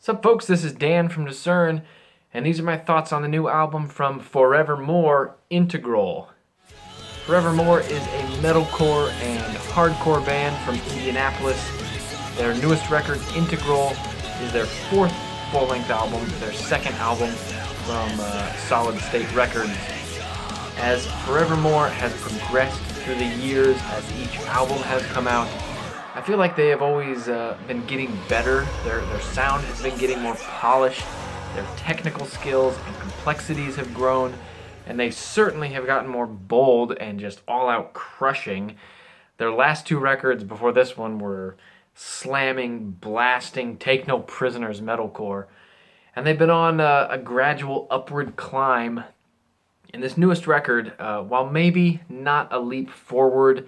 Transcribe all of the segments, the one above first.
What's up, folks? This is Dan from Discern, and these are my thoughts on the new album from Forevermore, Integral. Forevermore is a metalcore and hardcore band from Indianapolis. Their newest record, Integral, is their fourth full-length album, their second album from Solid State Records. As Forevermore has progressed through the years, as each album has come out, I feel like they have always been getting better. Their sound has been getting more polished. Their technical skills and complexities have grown, and they certainly have gotten more bold and just all-out crushing. Their last two records before this one were slamming, blasting, take no prisoners metalcore, and they've been on a gradual upward climb. And this newest record, while maybe not a leap forward,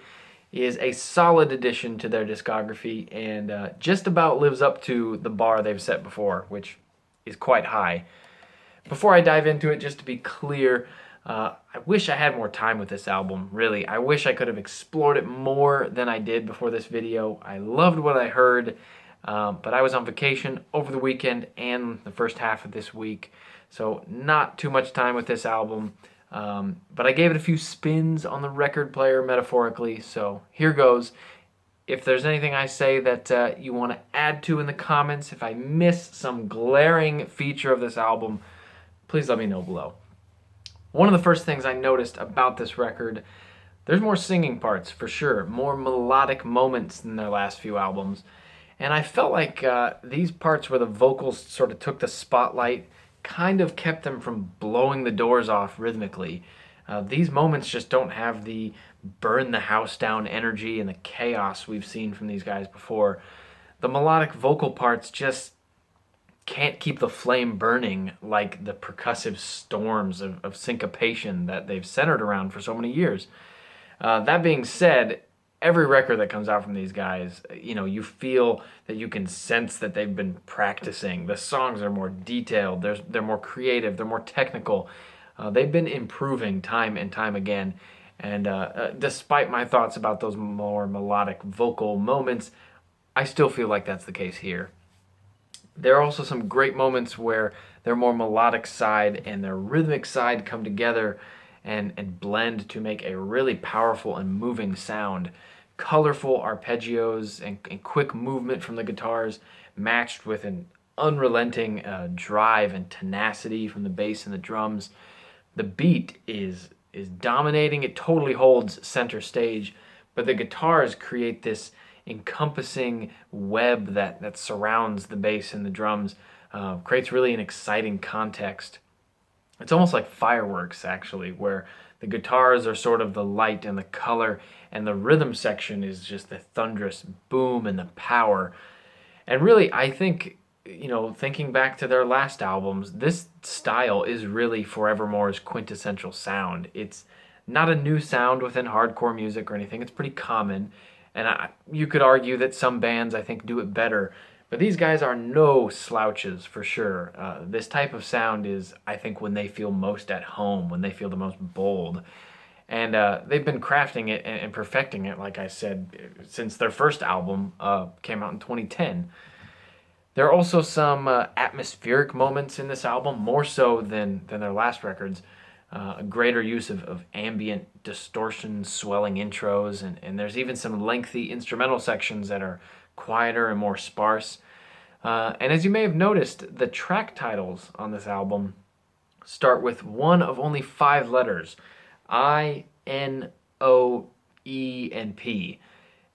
is a solid addition to their discography and just about lives up to the bar they've set before, which is quite high. Before I dive into it, just to be clear, I wish I had more time with this album, really. I wish I could have explored it more than I did before this video. I loved what I heard, but I was on vacation over the weekend and the first half of this week, so not too much time with this album. But I gave it a few spins on the record player, metaphorically, so here goes. If there's anything I say that you want to add to in the comments, if I miss some glaring feature of this album, please let me know below. One of the first things I noticed about this record, there's more singing parts, for sure, more melodic moments than their last few albums, and I felt like these parts where the vocals sort of took the spotlight kind of kept them from blowing the doors off rhythmically. These moments just don't have the burn the house down energy and the chaos we've seen from these guys before. The melodic vocal parts just can't keep the flame burning like the percussive storms of syncopation that they've centered around for so many years. That being said, every record that comes out from these guys, you feel that you can sense that they've been practicing. The songs are more detailed, they're more creative, they're more technical. They've been improving time and time again. And despite my thoughts about those more melodic vocal moments, I still feel like that's the case here. There are also some great moments where their more melodic side and their rhythmic side come together and blend to make a really powerful and moving sound. Colorful arpeggios and quick movement from the guitars matched with an unrelenting drive and tenacity from the bass and the drums. The beat is dominating. It totally holds center stage, but the guitars create this encompassing web that surrounds the bass and the drums, creates really an exciting context. It's almost like fireworks, actually, where the guitars are sort of the light and the color, and the rhythm section is just the thunderous boom and the power. And really, I think, thinking back to their last albums, this style is really Forevermore's quintessential sound. It's not a new sound within hardcore music or anything. It's pretty common, and you could argue that some bands, I think, do it better. But these guys are no slouches, for sure. This type of sound is, I think, when they feel most at home, when they feel the most bold. And they've been crafting it and perfecting it, like I said, since their first album came out in 2010. There are also some atmospheric moments in this album, more so than their last records. A greater use of ambient distortion, swelling intros, and there's even some lengthy instrumental sections that are quieter and more sparse. And as you may have noticed, the track titles on this album start with one of only 5 letters: I, N, O, E, and P.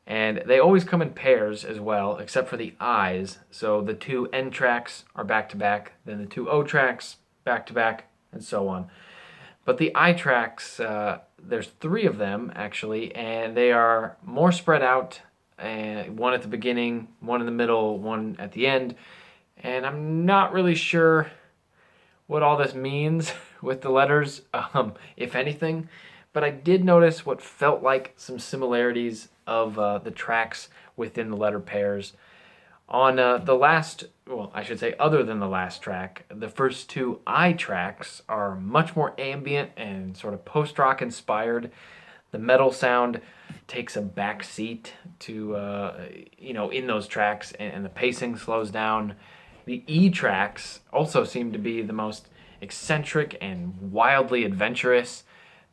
And they always come in pairs as well, except for the I's. So the 2 N tracks are back-to-back, then the 2 O tracks back-to-back, and so on. But the I tracks, there's 3 of them, actually, and they are more spread out. One at the beginning, one in the middle, one at the end. And I'm not really sure what all this means with the letters, if anything. But I did notice what felt like some similarities of the tracks within the letter pairs. On the last, well, I should say other than the last track, the first 2 I tracks are much more ambient and sort of post-rock inspired. The metal sound takes a back seat to, in those tracks, and the pacing slows down. The E tracks also seemed to be the most eccentric and wildly adventurous.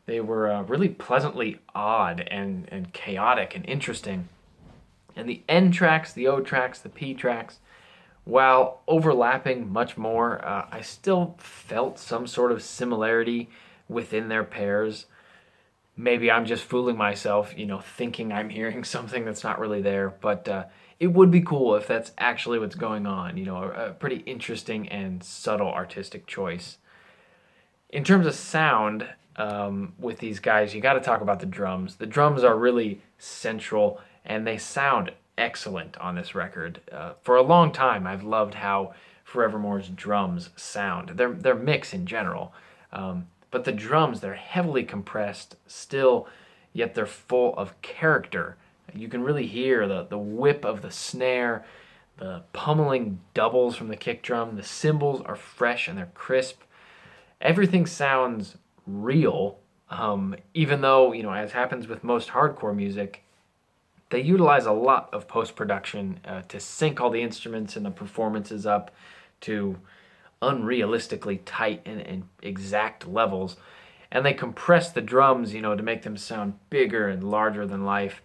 They were really pleasantly odd and chaotic and interesting. And the N tracks, the O tracks, the P tracks, while overlapping much more, I still felt some sort of similarity within their pairs. Maybe I'm just fooling myself, thinking I'm hearing something that's not really there. But it would be cool if that's actually what's going on. A pretty interesting and subtle artistic choice. In terms of sound, with these guys, you got to talk about the drums. The drums are really central, and they sound excellent on this record. For a long time, I've loved how Forevermore's drums sound. Their mix in general. But the drums, they're heavily compressed still, yet they're full of character. You can really hear the whip of the snare, the pummeling doubles from the kick drum. The cymbals are fresh and they're crisp. Everything sounds real, even though, as happens with most hardcore music, they utilize a lot of post-production to sync all the instruments and the performances up to unrealistically tight and exact levels. And they compress the drums, to make them sound bigger and larger than life.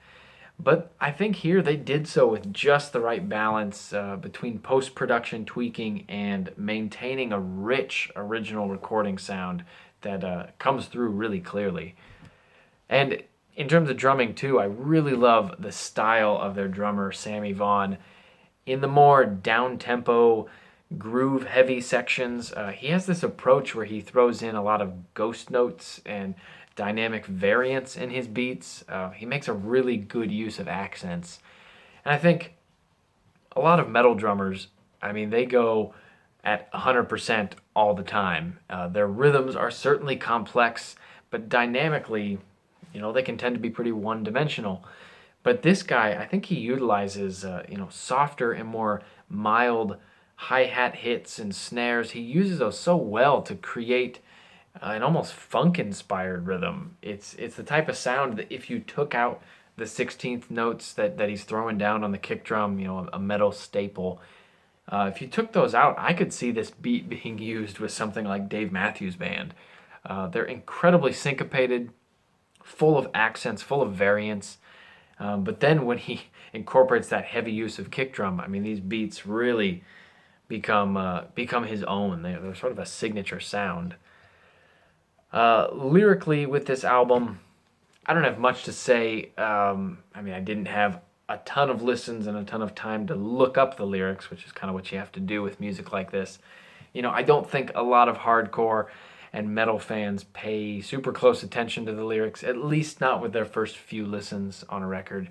But I think here they did so with just the right balance between post-production tweaking and maintaining a rich original recording sound that comes through really clearly. And in terms of drumming too, I really love the style of their drummer, Sammy Vaughan. In the more down-tempo, groove-heavy sections, he has this approach where he throws in a lot of ghost notes and dynamic variance in his beats. He makes a really good use of accents. And I think a lot of metal drummers, they go at 100% all the time. Their rhythms are certainly complex, but dynamically, they can tend to be pretty one-dimensional. But this guy, I think he utilizes, softer and more mild hi-hat hits and snares. He uses those so well to create an almost funk-inspired rhythm. It's the type of sound that if you took out the 16th notes that he's throwing down on the kick drum, a metal staple, if you took those out, I could see this beat being used with something like Dave Matthews Band. They're incredibly syncopated, full of accents, full of variance. But then when he incorporates that heavy use of kick drum, these beats really become his own. They're sort of a signature sound. Lyrically, with this album, I don't have much to say. I didn't have a ton of listens and a ton of time to look up the lyrics, which is kind of what you have to do with music like this. I don't think a lot of hardcore and metal fans pay super close attention to the lyrics, at least not with their first few listens on a record.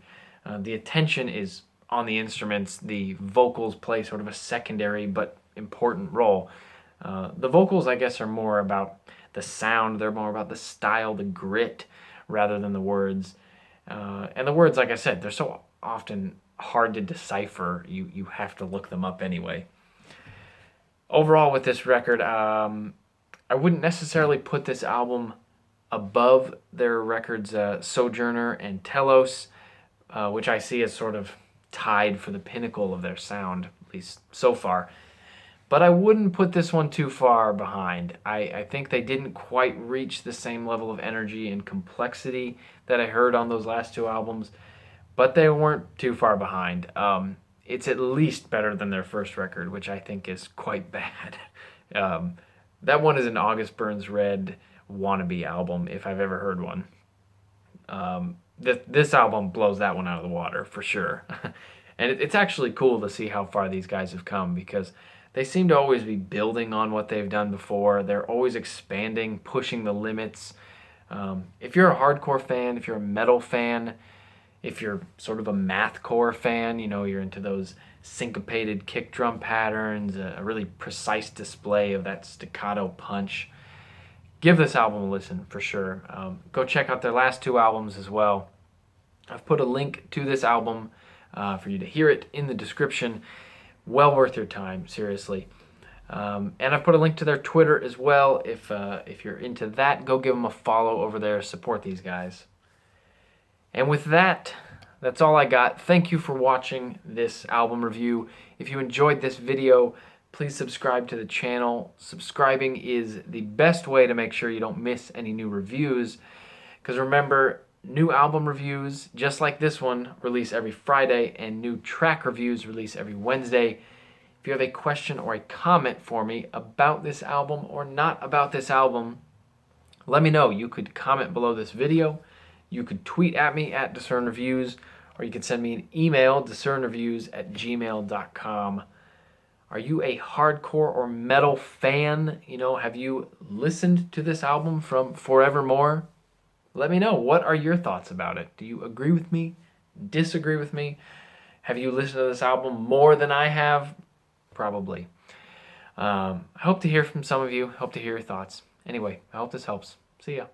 The attention is on the instruments. The vocals play sort of a secondary but important role. The vocals, I guess, are more about the sound. They're more about the style, the grit, rather than the words. And the words, like I said, they're so often hard to decipher. You have to look them up anyway. Overall, with this record, I wouldn't necessarily put this album above their records Sojourner and Telos, which I see as sort of tied for the pinnacle of their sound, at least so far. But I wouldn't put this one too far behind. I think they didn't quite reach the same level of energy and complexity that I heard on those last two albums, but they weren't too far behind. It's at least better than their first record, which I think is quite bad. That one is an August Burns Red wannabe album, if I've ever heard one. This album blows that one out of the water, for sure. And it's actually cool to see how far these guys have come, because they seem to always be building on what they've done before. They're always expanding, pushing the limits. If you're a hardcore fan, if you're a metal fan, if you're sort of a mathcore fan, you're into those syncopated kick drum patterns, a really precise display of that staccato punch, give this album a listen for sure. Go check out their last two albums as well. I've put a link to this album for you to hear it in the description. Well worth your time, seriously. And I've put a link to their Twitter as well. If you're into that, go give them a follow over there. Support these guys. And with that, that's all I got. Thank you for watching this album review. If you enjoyed this video, please subscribe to the channel. Subscribing is the best way to make sure you don't miss any new reviews. Because remember, new album reviews, just like this one, release every Friday, and new track reviews release every Wednesday. If you have a question or a comment for me about this album or not about this album, let me know. You could comment below this video, you could tweet at me at discernreviews, or you could send me an email, discernreviews@gmail.com. Are you a hardcore or metal fan? Have you listened to this album from Forevermore? Let me know. What are your thoughts about it? Do you agree with me? Disagree with me? Have you listened to this album more than I have? Probably. I hope to hear from some of you. Hope to hear your thoughts. Anyway, I hope this helps. See ya.